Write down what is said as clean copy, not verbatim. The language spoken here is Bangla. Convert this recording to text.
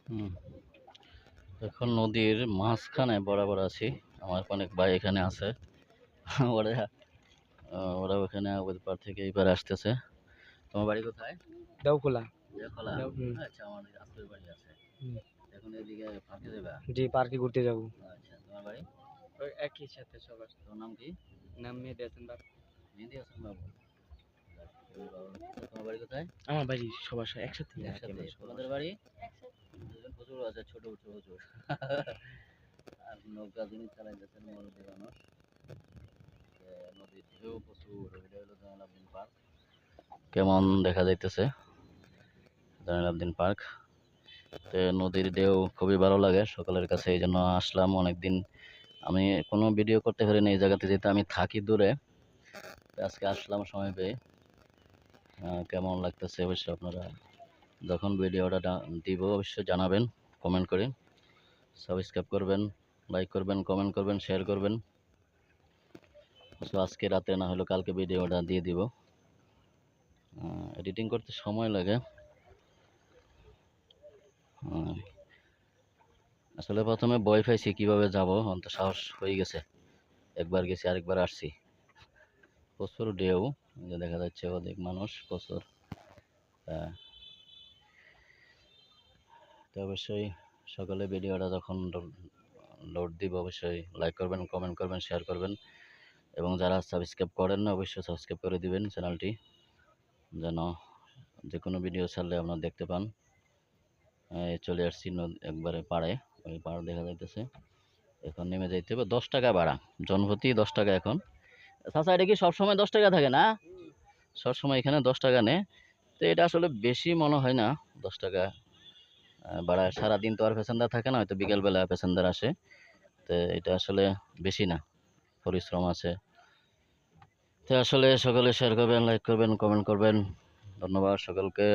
হুম, এখন নদীর মাঝখানে বরাবর আছি। আমার অনেক ভাই এখানে আছে। ওরা ওরা ওখানে ওই পার থেকে এই পারে আসতেছে। তোমার বাড়ি কোথায়? দেওখোলা। দেওখোলা। হুম। আচ্ছা, আমাদের আত্মীয় বাড়ি আছে। হুম। এখন এদিকে পার্কে যাবা? জি, পার্কে ঘুরতে যাবো। আচ্ছা, তোমার বাড়ি? ওই একই সাথে সবার। তোমার নাম কি? নাম মেহেদী হাসান বাবু। মেহেদী হাসান বাবু। যাক, খুবই ভালো লাগতেছে। তোমার বাড়ি কোথায়? আমার বাড়ি সবার একসাথে থাকি একসাথে। আমরা সবার তোমাদের বাসায়। বাড়ি? দুজন প্রচুর আছে, ছোট প্রচুর। আর নৌকা যিনি চালাইতেছেন মুরব্বী মানুষ। নদীর ঢেউ প্রচুর। এটা হলো জয়নাল পার্ক। কেমন দেখা যাইতেছে জয়নাল পার্ক। তো নদীর ঢেউ খুবই ভালো লাগে সকালের কাছে, এই জন্য আসলাম। অনেকদিন আমি কোনো ভিডিও করতে পারিনি এই জায়গাতে, যেহেতু আমি থাকি দূরে। আজকে আসলাম সময় পেয়ে। কেমন লাগতেছে অবশ্যই আপনারা যখন ভিডিওটা দিব অবশ্যই জানাবেন কমেন্ট করে। সাবস্ক্রাইব করবেন, লাইক করবেন, কমেন্ট করবেন, শেয়ার করবেন। সো আজকে রাতে না হলেও কালকে ভিডিওটা দিয়ে দিব। এডিটিং করতে সময় লাগে। আসলে প্রথমে ভয় পাইছি কিভাবে যাব, অন্ত সাহস হয়ে গেছে। একবার গেছি, আরেকবার আসছি। প্রচুর ঢেউ, এই যে দেখা যাচ্ছে অধিক মানুষ প্রচুর। তো অবশ্যই সকালে ভিডিওটা যখন লোড দিব অবশ্যই লাইক করবেন, কমেন্ট করবেন, শেয়ার করবেন। এবং যারা সাবস্ক্রাইব করেন না অবশ্যই সাবস্ক্রাইব করে দিবেন চ্যানেলটি, যেন যে কোনো ভিডিও ছাড়লে আপনারা দেখতে পান। চলে আসছি একবারে পাড়ে, ওই পাড় দেখা যাইতেছে। এখন নেমে যাইতে হবে। 10 টাকা ভাড়া, জনপ্রতি 10 টাকা এখন। চাচা, এটা কি সবসময় 10 টাকা থাকে না? সবসময় এখানে 10 টাকা নেয়। তো এটা আসলে বেশি মনে হয় না, 10 টাকা ভাড়া। সারাদিন তো আর প্যাসেঞ্জার থাকে না, হয়তো বিকেলবেলা প্যাসেঞ্জার আসে। তো এটা আসলে বেশি না, পরিশ্রম আছে। তো আসলে সকলে শেয়ার করবেন, লাইক করবেন, কমেন্ট করবেন। ধন্যবাদ সকলকে।